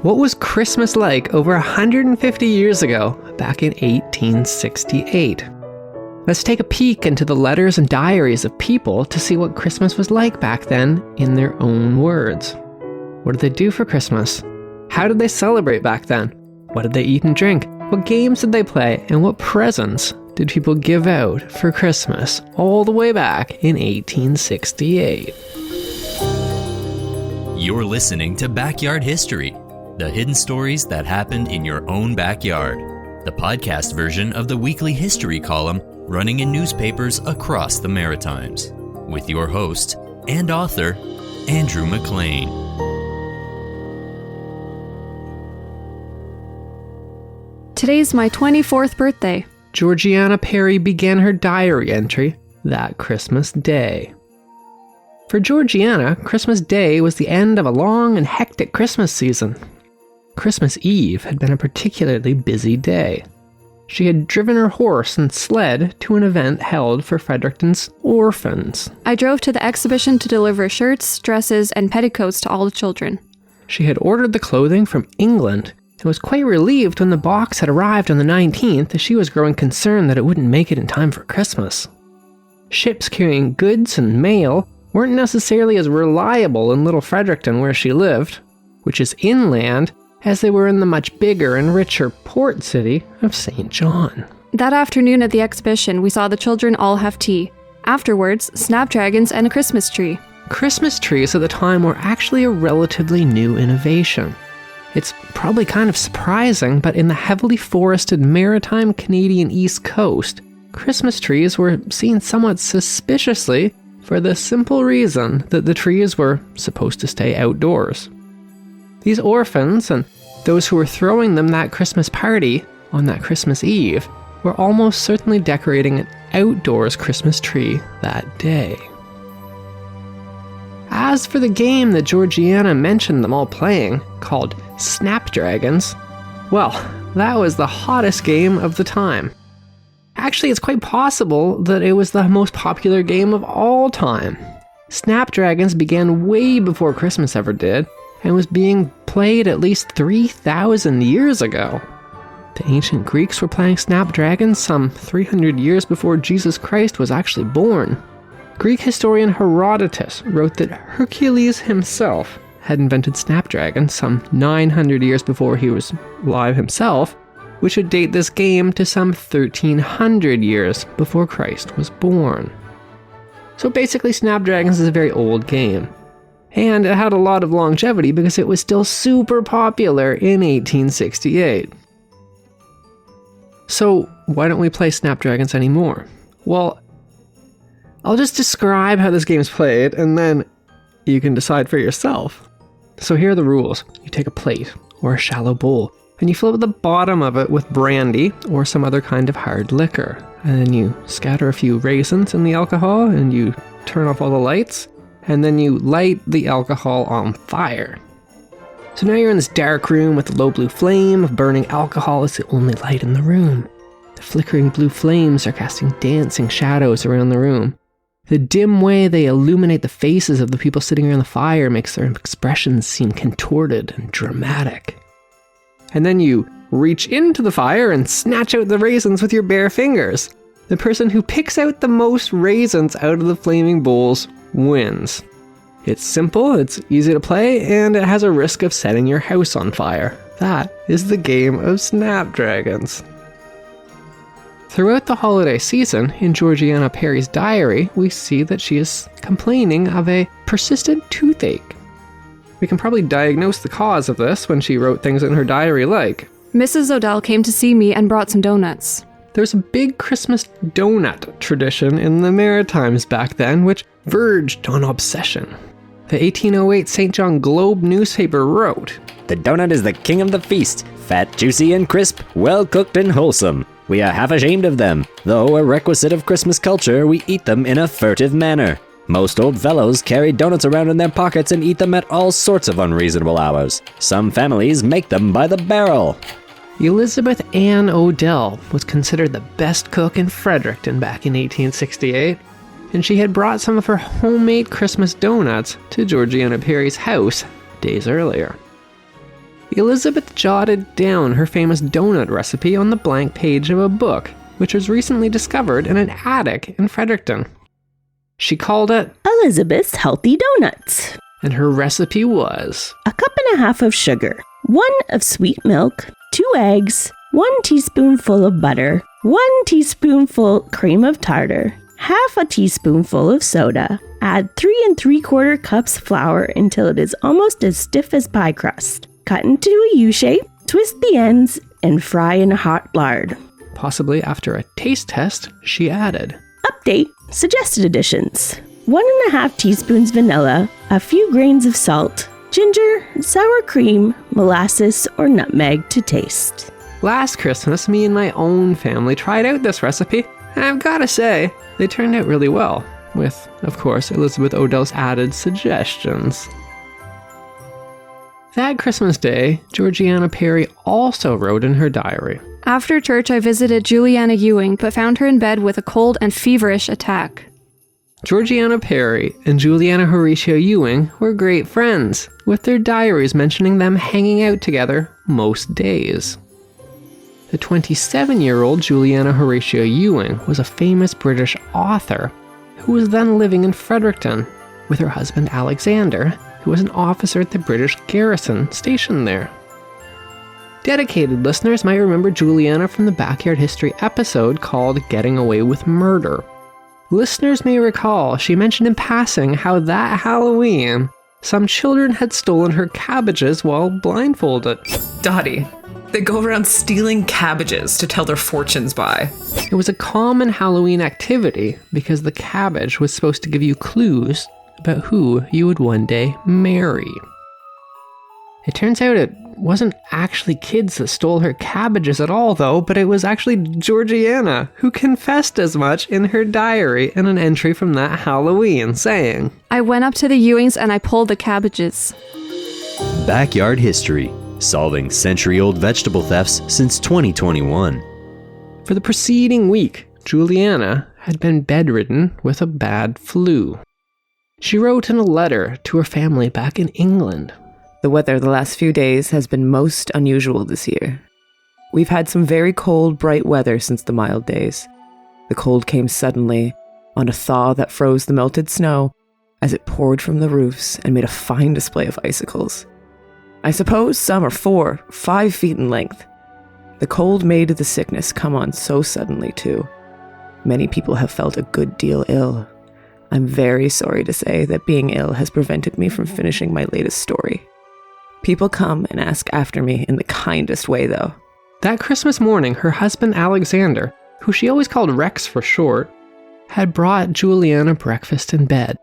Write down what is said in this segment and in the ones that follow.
What was Christmas like over 150 years ago, back in 1868? Let's take a peek into the letters and diaries of people to see what Christmas was like back then in their own words. What did they do for Christmas? How did they celebrate back then? What did they eat and drink? What games did they play? And what presents did people give out for Christmas all the way back in 1868? You're listening to Backyard History, the hidden stories that happened in your own backyard. The podcast version of the weekly history column running in newspapers across the Maritimes. With your host and author, Andrew McLean. Today's my 24th birthday. Georgiana Perry began her diary entry that Christmas Day. For Georgiana, Christmas Day was the end of a long and hectic Christmas season. Christmas Eve had been a particularly busy day. She had driven her horse and sled to an event held for Fredericton's orphans. I drove to the exhibition to deliver shirts, dresses, and petticoats to all the children. She had ordered the clothing from England and was quite relieved when the box had arrived on the 19th, as she was growing concerned that it wouldn't make it in time for Christmas. Ships carrying goods and mail weren't necessarily as reliable in Little Fredericton where she lived, which is inland, as they were in the much bigger and richer port city of St. John. That afternoon at the exhibition, we saw the children all have tea. Afterwards, snapdragons and a Christmas tree. Christmas trees at the time were actually a relatively new innovation. It's probably kind of surprising, but in the heavily forested maritime Canadian East Coast, Christmas trees were seen somewhat suspiciously for the simple reason that the trees were supposed to stay outdoors. These orphans and those who were throwing them that Christmas party on that Christmas Eve were almost certainly decorating an outdoors Christmas tree that day. As for the game that Georgiana mentioned them all playing, called Snapdragons, well, that was the hottest game of the time. Actually, it's quite possible that it was the most popular game of all time. Snapdragons began way before Christmas ever did, and was being played at least 3,000 years ago. The ancient Greeks were playing Snapdragons some 300 years before Jesus Christ was actually born. Greek historian Herodotus wrote that Hercules himself had invented Snapdragons some 900 years before he was alive himself, which would date this game to some 1,300 years before Christ was born. So basically, Snapdragons is a very old game. And it had a lot of longevity because it was still super popular in 1868. So why don't we play Snapdragons anymore? Well, I'll just describe how this game is played, and then you can decide for yourself. So here are the rules. You take a plate or a shallow bowl, and you fill up the bottom of it with brandy or some other kind of hard liquor. And then you scatter a few raisins in the alcohol, and you turn off all the lights. And then you light the alcohol on fire. So now you're in this dark room with the low blue flame of burning alcohol as the only light in the room. The flickering blue flames are casting dancing shadows around the room. The dim way they illuminate the faces of the people sitting around the fire makes their expressions seem contorted and dramatic. And then you reach into the fire and snatch out the raisins with your bare fingers. The person who picks out the most raisins out of the flaming bowls wins. It's simple, it's easy to play, and it has a risk of setting your house on fire. That is the game of Snapdragons. Throughout the holiday season, in Georgiana Perry's diary, we see that she is complaining of a persistent toothache. We can probably diagnose the cause of this when she wrote things in her diary like, Mrs. Odell came to see me and brought some donuts. There's a big Christmas donut tradition in the Maritimes back then, which verged on obsession. The 1808 St. John Globe newspaper wrote, "The donut is the king of the feast, fat, juicy, and crisp, well cooked and wholesome. We are half ashamed of them, though a requisite of Christmas culture, we eat them in a furtive manner. Most old fellows carry donuts around in their pockets and eat them at all sorts of unreasonable hours. Some families make them by the barrel." Elizabeth Ann Odell was considered the best cook in Fredericton back in 1868, and she had brought some of her homemade Christmas donuts to Georgiana Perry's house days earlier. Elizabeth jotted down her famous donut recipe on the blank page of a book, which was recently discovered in an attic in Fredericton. She called it Elizabeth's Healthy Donuts. And her recipe was 1.5 cups of sugar, 1 of sweet milk, 2 eggs, 1 teaspoonful of butter, 1 teaspoonful cream of tartar, half a teaspoonful of soda. Add 3 3/4 cups flour until it is almost as stiff as pie crust. Cut into a U shape, twist the ends, and fry in hot lard. Possibly after a taste test, she added. Update: suggested additions: 1.5 teaspoons vanilla, a few grains of salt, ginger, sour cream, molasses, or nutmeg to taste. Last Christmas, me and my own family tried out this recipe, and I've gotta say, they turned out really well, with, of course, Elizabeth Odell's added suggestions. That Christmas Day, Georgiana Perry also wrote in her diary. After church, I visited Juliana Ewing, but found her in bed with a cold and feverish attack. Georgiana Perry and Juliana Horatio Ewing were great friends, with their diaries mentioning them hanging out together most days. The 27-year-old Juliana Horatio Ewing was a famous British author who was then living in Fredericton with her husband Alexander, who was an officer at the British garrison stationed there. Dedicated listeners might remember Juliana from the Backyard History episode called Getting Away with Murder. Listeners may recall she mentioned in passing how that Halloween, some children had stolen her cabbages while blindfolded. Dottie, they go around stealing cabbages to tell their fortunes by. It was a common Halloween activity because the cabbage was supposed to give you clues about who you would one day marry. It turns out it wasn't actually kids that stole her cabbages at all, though, but it was actually Georgiana who confessed as much in her diary in an entry from that Halloween, saying, I went up to the Ewings and I pulled the cabbages. Backyard History, solving century-old vegetable thefts since 2021. For the preceding week, Juliana had been bedridden with a bad flu. She wrote in a letter to her family back in England. The weather the last few days has been most unusual this year. We've had some very cold, bright weather since the mild days. The cold came suddenly, on a thaw that froze the melted snow as it poured from the roofs and made a fine display of icicles. I suppose some are 4, 5 feet in length. The cold made the sickness come on so suddenly, too. Many people have felt a good deal ill. I'm very sorry to say that being ill has prevented me from finishing my latest story. People come and ask after me in the kindest way, though. That Christmas morning, her husband Alexander, who she always called Rex for short, had brought Juliana breakfast in bed.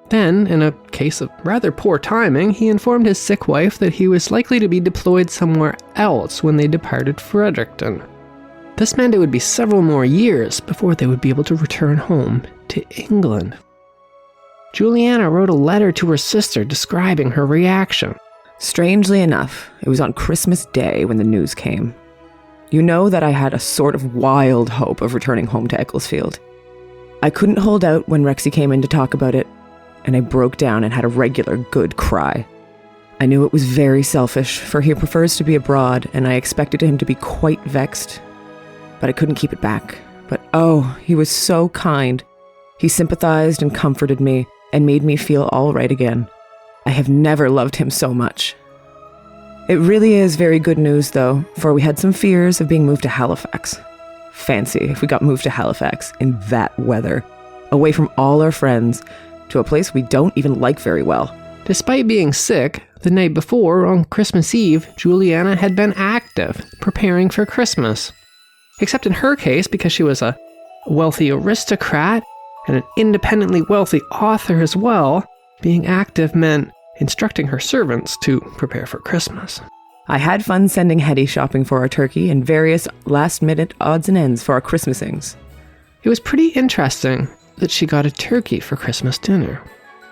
Then, in a case of rather poor timing, he informed his sick wife that he was likely to be deployed somewhere else when they departed Fredericton. This meant it would be several more years before they would be able to return home to England. Juliana wrote a letter to her sister describing her reaction. Strangely enough, it was on Christmas Day when the news came. You know that I had a sort of wild hope of returning home to Ecclesfield. I couldn't hold out when Rexy came in to talk about it, and I broke down and had a regular good cry. I knew it was very selfish, for he prefers to be abroad, and I expected him to be quite vexed. But I couldn't keep it back. But oh, he was so kind. He sympathized and comforted me, and made me feel all right again. I have never loved him so much. It really is very good news, though, for we had some fears of being moved to Halifax. Fancy if we got moved to Halifax in that weather, away from all our friends, to a place we don't even like very well. Despite being sick, the night before, on Christmas Eve, Juliana had been active, preparing for Christmas. Except in her case, because she was a wealthy aristocrat and an independently wealthy author as well, being active meant instructing her servants to prepare for Christmas. I had fun sending Hetty shopping for our turkey and various last-minute odds and ends for our Christmasings. It was pretty interesting that she got a turkey for Christmas dinner.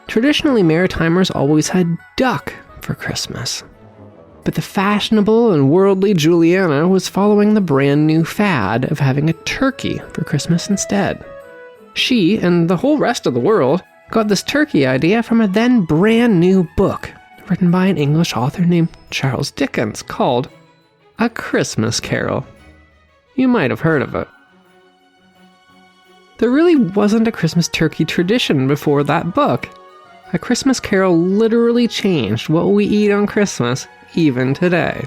Traditionally, Maritimers always had duck for Christmas. But the fashionable and worldly Juliana was following the brand new fad of having a turkey for Christmas instead. She, and the whole rest of the world, got this turkey idea from a then brand new book written by an English author named Charles Dickens called A Christmas Carol. You might have heard of it. There really wasn't a Christmas turkey tradition before that book. A Christmas Carol literally changed what we eat on Christmas, even today.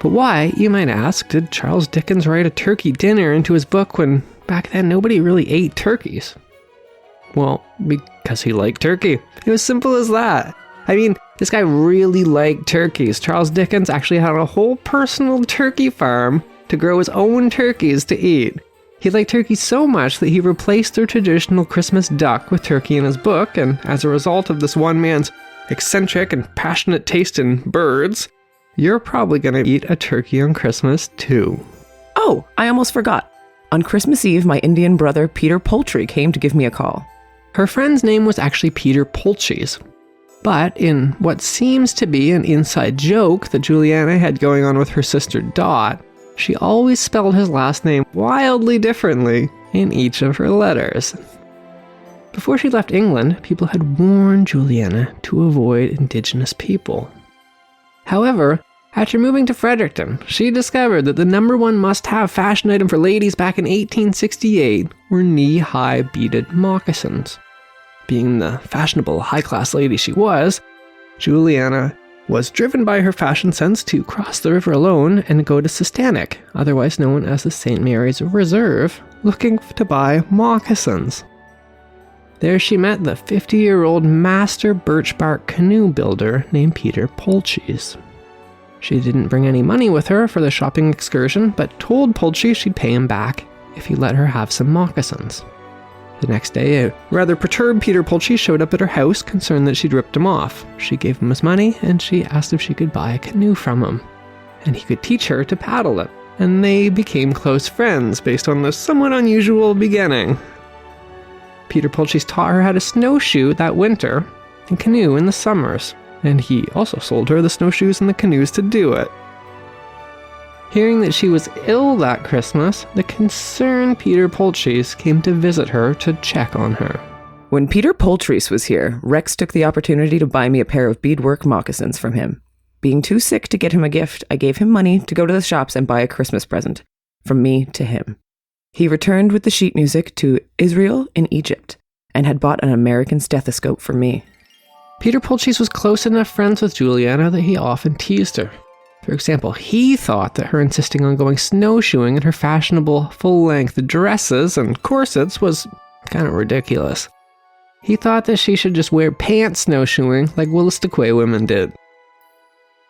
But why, you might ask, did Charles Dickens write a turkey dinner into his book when back then nobody really ate turkeys? Well, because he liked turkey. It was simple as that. I mean, this guy really liked turkeys. Charles Dickens actually had a whole personal turkey farm to grow his own turkeys to eat. He liked turkey so much that he replaced their traditional Christmas duck with turkey in his book, and as a result of this one man's eccentric and passionate taste in birds, you're probably going to eat a turkey on Christmas too. Oh, I almost forgot. On Christmas Eve, my Indian brother Peter Poultry came to give me a call. Her friend's name was actually Peter Polchis. But in what seems to be an inside joke that Juliana had going on with her sister Dot, she always spelled his last name wildly differently in each of her letters. Before she left England, people had warned Juliana to avoid Indigenous people. However, after moving to Fredericton, she discovered that the #1 must-have fashion item for ladies back in 1868 were knee-high beaded moccasins. Being the fashionable, high-class lady she was, Juliana was driven by her fashion sense to cross the river alone and go to Sistanik, otherwise known as the St. Mary's Reserve, looking to buy moccasins. There she met the 50-year-old master birch bark canoe builder named Peter Polchis. She didn't bring any money with her for the shopping excursion, but told Polchis she'd pay him back if he let her have some moccasins. The next day, a rather perturbed Peter Polchis showed up at her house, concerned that she'd ripped him off. She gave him his money, and she asked if she could buy a canoe from him, and he could teach her to paddle it, and they became close friends based on this somewhat unusual beginning. Peter Polchis taught her how to snowshoe that winter and canoe in the summers, and he also sold her the snowshoes and the canoes to do it. Hearing that she was ill that Christmas, the concerned Peter Polchis came to visit her to check on her. When Peter Poltries was here, Rex took the opportunity to buy me a pair of beadwork moccasins from him. Being too sick to get him a gift, I gave him money to go to the shops and buy a Christmas present, from me to him. He returned with the sheet music to Israel in Egypt, and had bought an American stethoscope for me. Peter Polchis was close enough friends with Juliana that he often teased her. For example, he thought that her insisting on going snowshoeing in her fashionable full-length dresses and corsets was kind of ridiculous. He thought that she should just wear pants snowshoeing like Wolastoqey women did.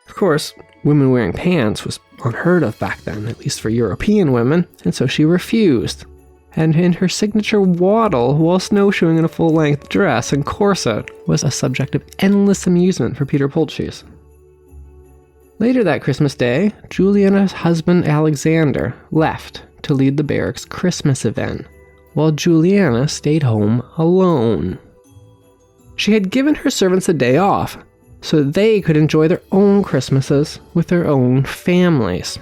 Of course, women wearing pants was unheard of back then, at least for European women, and so she refused. And in her signature waddle while snowshoeing in a full-length dress and corset was a subject of endless amusement for Peter Polchis. Later that Christmas day, Juliana's husband Alexander left to lead the barracks' Christmas event, while Juliana stayed home alone. She had given her servants a day off, so they could enjoy their own Christmases with their own families.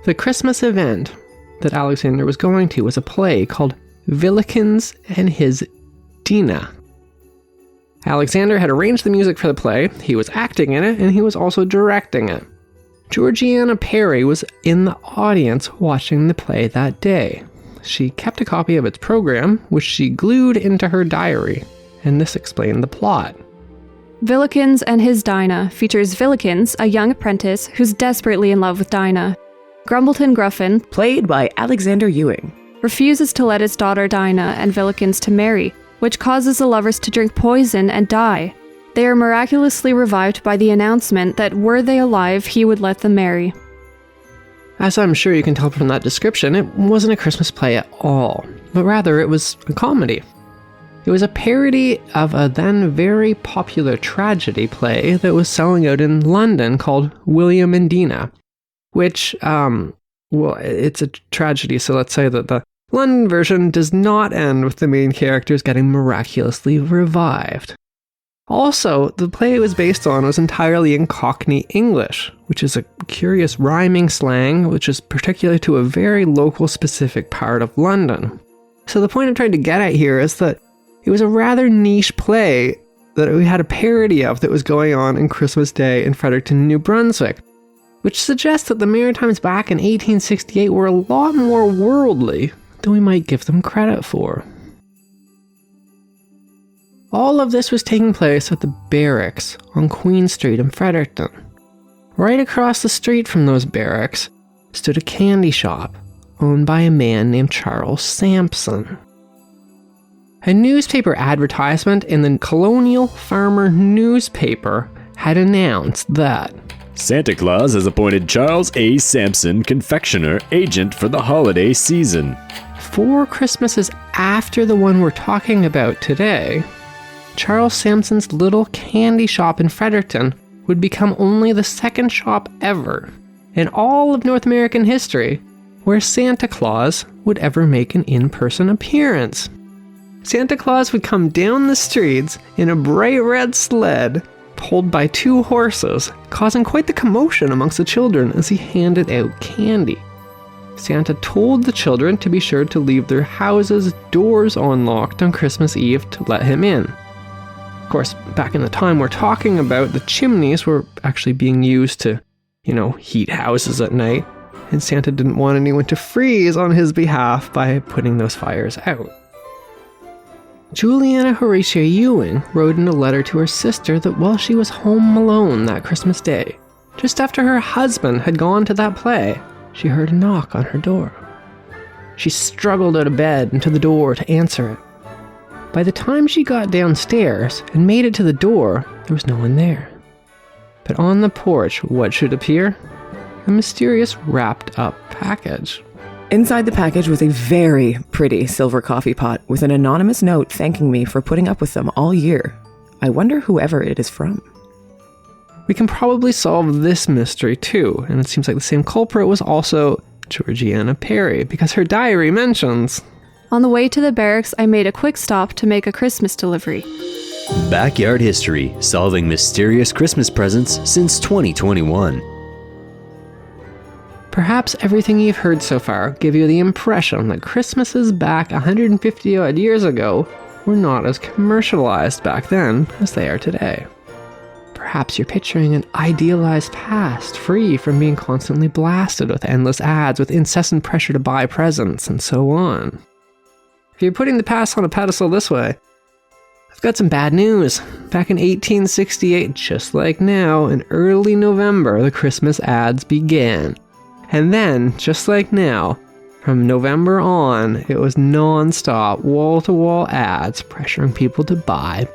The Christmas event that Alexander was going to was a play called Villikins and His Dinah. Alexander had arranged the music for the play, he was acting in it, and he was also directing it. Georgiana Perry was in the audience watching the play that day. She kept a copy of its program, which she glued into her diary, and this explained the plot. Villikins and His Dinah features Villikins, a young apprentice who's desperately in love with Dinah. Grumbleton Gruffin, Played by Alexander Ewing, refuses to let his daughter Dinah and Villikins to marry, which causes the lovers to drink poison and die. They are miraculously revived by the announcement that were they alive, he would let them marry. As I'm sure you can tell from that description, it wasn't a Christmas play at all, but rather it was a comedy. It was a parody of a then very popular tragedy play that was selling out in London called William and Dinah, which, it's a tragedy, so let's say that the London version does not end with the main characters getting miraculously revived. Also, the play it was based on was entirely in Cockney English, which is a curious rhyming slang which is particular to a very local specific part of London. So the point I'm trying to get at here is that it was a rather niche play, that we had a parody of that was going on in Christmas Day in Fredericton, New Brunswick, which suggests that the Maritimes back in 1868 were a lot more worldly than we might give them credit for. All of this was taking place at the barracks on Queen Street in Fredericton. Right across the street from those barracks stood a candy shop owned by a man named Charles Sampson. A newspaper advertisement in the Colonial Farmer newspaper had announced that Santa Claus has appointed Charles A. Sampson, confectioner, agent for the holiday season. 4 Christmases after the one we're talking about today, Charles Sampson's little candy shop in Fredericton would become only the second shop ever in all of North American history where Santa Claus would ever make an in-person appearance. Santa Claus would come down the streets in a bright red sled pulled by 2 horses, causing quite the commotion amongst the children as he handed out candy. Santa told the children to be sure to leave their houses' doors unlocked on Christmas Eve to let him in. Of course, back in the time we're talking about, the chimneys were actually being used to, heat houses at night, and Santa didn't want anyone to freeze on his behalf by putting those fires out. Juliana Horatia Ewing wrote in a letter to her sister that while she was home alone that Christmas Day, just after her husband had gone to that play, she heard a knock on her door. She struggled out of bed and to the door to answer it. By the time she got downstairs and made it to the door, there was no one there. But on the porch, what should appear? A mysterious wrapped up package. Inside the package was a very pretty silver coffee pot with an anonymous note thanking me for putting up with them all year. I wonder whoever it is from. We can probably solve this mystery too, and it seems like the same culprit was also Georgiana Perry, because her diary mentions, On the way to the barracks, I made a quick stop to make a Christmas delivery. Backyard History, solving mysterious Christmas presents since 2021. Perhaps everything you've heard so far give you the impression that Christmases back 150 odd years ago were not as commercialized back then as they are today. Perhaps you're picturing an idealized past, free from being constantly blasted with endless ads, with incessant pressure to buy presents, and so on. If you're putting the past on a pedestal this way, I've got some bad news. Back in 1868, just like now, in early November, the Christmas ads began. And then, just like now, from November on, it was non-stop, wall-to-wall ads pressuring people to buy.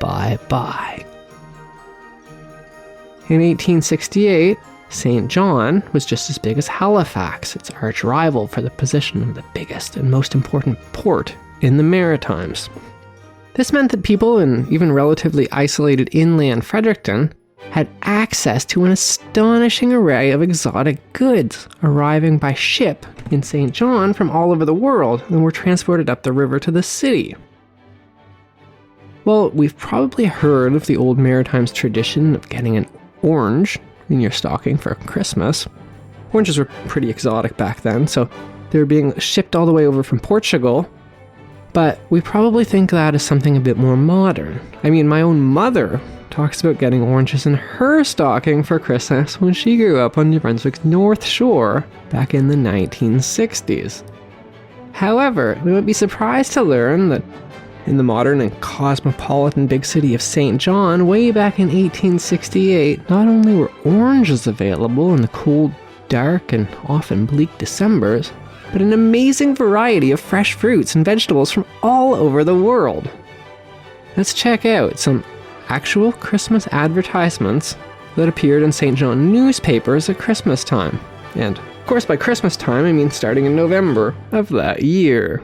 In 1868, St. John was just as big as Halifax, its arch rival for the position of the biggest and most important port in the Maritimes. This meant that people in even relatively isolated inland Fredericton had access to an astonishing array of exotic goods arriving by ship in St. John from all over the world and were transported up the river to the city. Well, we've probably heard of the old Maritimes tradition of getting an orange in your stocking for Christmas. Oranges were pretty exotic back then, so they were being shipped all the way over from Portugal. But we probably think that is something a bit more modern. I mean, my own mother talks about getting oranges in her stocking for Christmas when she grew up on New Brunswick's North Shore back in the 1960s. However, we would be surprised to learn that in the modern and cosmopolitan big city of St. John, way back in 1868, not only were oranges available in the cold, dark, and often bleak Decembers, but an amazing variety of fresh fruits and vegetables from all over the world. Let's check out some actual Christmas advertisements that appeared in St. John newspapers at Christmas time. And, of course, by Christmas time, I mean starting in November of that year.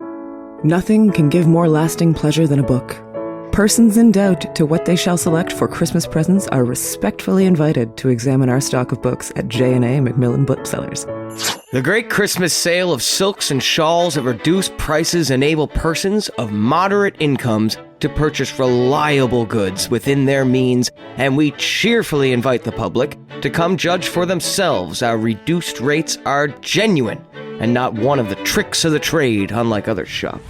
Nothing can give more lasting pleasure than a book. Persons in doubt to what they shall select for Christmas presents are respectfully invited to examine our stock of books at J&A Macmillan Booksellers. The great Christmas sale of silks and shawls at reduced prices enable persons of moderate incomes to purchase reliable goods within their means, and we cheerfully invite the public to come judge for themselves our reduced rates are genuine and not one of the tricks of the trade, unlike other shops.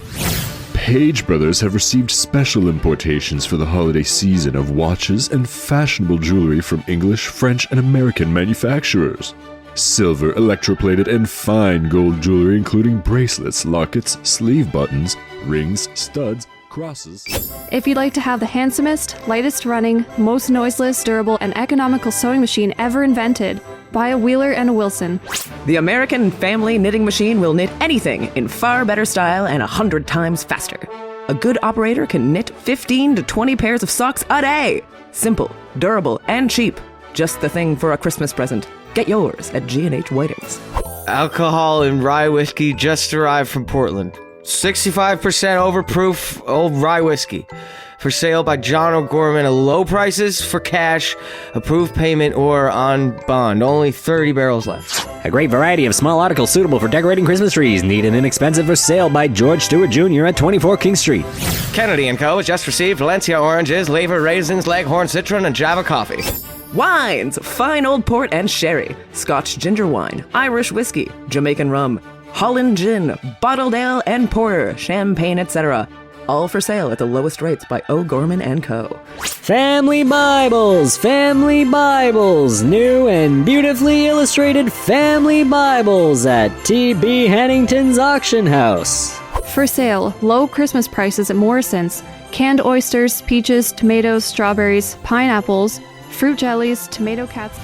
Page Brothers have received special importations for the holiday season of watches and fashionable jewelry from English, French, and American manufacturers. Silver, electroplated, and fine gold jewelry including bracelets, lockets, sleeve buttons, rings, studs, crosses. If you'd like to have the handsomest, lightest running, most noiseless, durable, and economical sewing machine ever invented, buy a Wheeler and a Wilson. The American Family Knitting Machine will knit anything in far better style and 100 times faster. A good operator can knit 15 to 20 pairs of socks a day. Simple, durable, and cheap. Just the thing for a Christmas present. Get yours at G&H Whiting's. Alcohol and rye whiskey just arrived from Portland. 65% overproof old rye whiskey. For sale by John O'Gorman at low prices for cash, approved payment, or on bond. Only 30 barrels left. A great variety of small articles suitable for decorating Christmas trees. Neat and inexpensive for sale by George Stewart Jr. at 24 King Street. Kennedy & Co. has just received Valencia oranges, Lever raisins, Leghorn citron, and Java coffee. Wines, fine old port and sherry, Scotch ginger wine, Irish whiskey, Jamaican rum, Holland gin, bottled ale and porter, champagne, etc. All for sale at the lowest rates by O'Gorman & Co. Family Bibles! Family Bibles! New and beautifully illustrated family Bibles at T.B. Hannington's Auction House. For sale, low Christmas prices at Morrison's. Canned oysters, peaches, tomatoes, strawberries, pineapples, fruit jellies, tomato cats.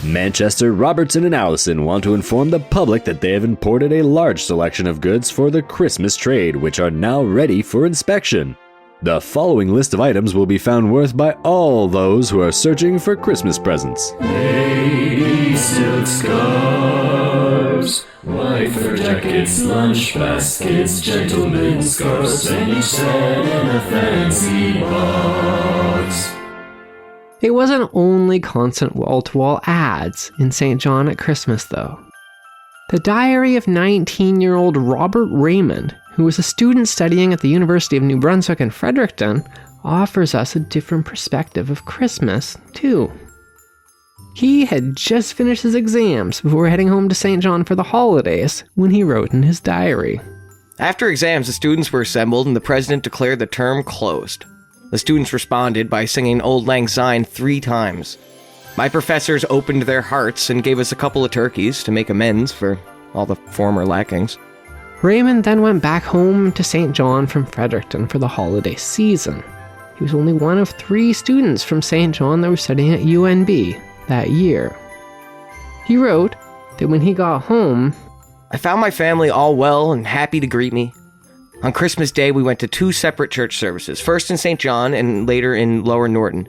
Manchester, Robertson, and Allison want to inform the public that they have imported a large selection of goods for the Christmas trade, which are now ready for inspection. The following list of items will be found worth by all those who are searching for Christmas presents. Lady silk scarves, white fur jackets, lunch baskets, gentlemen's scarves, and each set in a fancy box. It wasn't only constant wall-to-wall ads in St. John at Christmas, though. The diary of 19-year-old Robert Raymond, who was a student studying at the University of New Brunswick in Fredericton, offers us a different perspective of Christmas, too. He had just finished his exams before heading home to St. John for the holidays when he wrote in his diary. After exams, the students were assembled and the president declared the term closed. The students responded by singing Auld Lang Syne 3 times. My professors opened their hearts and gave us a couple of turkeys to make amends for all the former lackings. Raymond then went back home to St. John from Fredericton for the holiday season. He was only one of 3 students from St. John that were studying at UNB that year. He wrote that when he got home, I found my family all well and happy to greet me. On Christmas Day, we went to 2 separate church services, first in St. John and later in Lower Norton.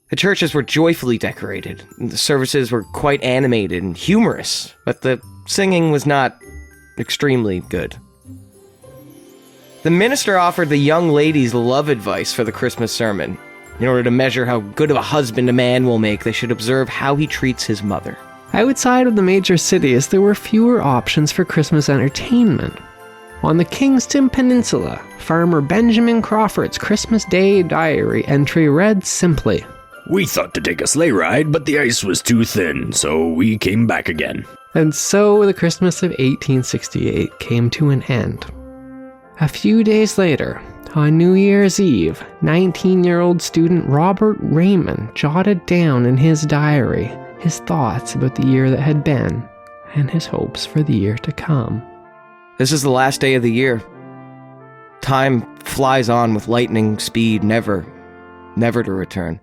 The churches were joyfully decorated. The services were quite animated and humorous, but the singing was not extremely good. The minister offered the young ladies love advice for the Christmas sermon. In order to measure how good of a husband a man will make, they should observe how he treats his mother. outside of the major cities, there were fewer options for Christmas entertainment. On the Kingston Peninsula, farmer Benjamin Crawford's Christmas Day diary entry read simply, We thought to take a sleigh ride, but the ice was too thin, so we came back again. And so the Christmas of 1868 came to an end. A few days later, on New Year's Eve, 19-year-old student Robert Raymond jotted down in his diary his thoughts about the year that had been and his hopes for the year to come. This is the last day of the year. Time flies on with lightning speed, never to return.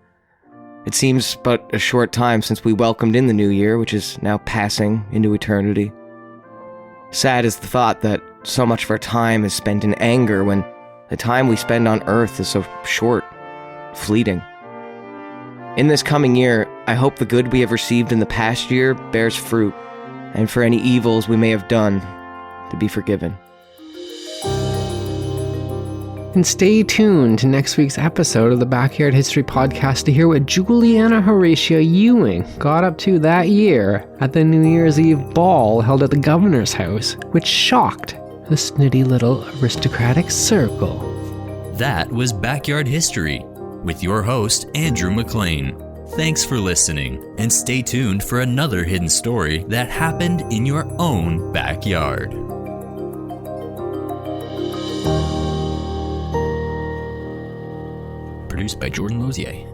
It seems but a short time since we welcomed in the new year, which is now passing into eternity. Sad is the thought that so much of our time is spent in anger when the time we spend on Earth is so short, fleeting. In this coming year, I hope the good we have received in the past year bears fruit, and for any evils we may have done, to be forgiven. And stay tuned to next week's episode of the Backyard History Podcast to hear what Juliana Horatia Ewing got up to that year at the New Year's Eve ball held at the governor's house, which shocked the snooty little aristocratic circle. That was Backyard History with your host, Andrew McLean. Thanks for listening, and stay tuned for another hidden story that happened in your own backyard. Produced by Jordan Lozier.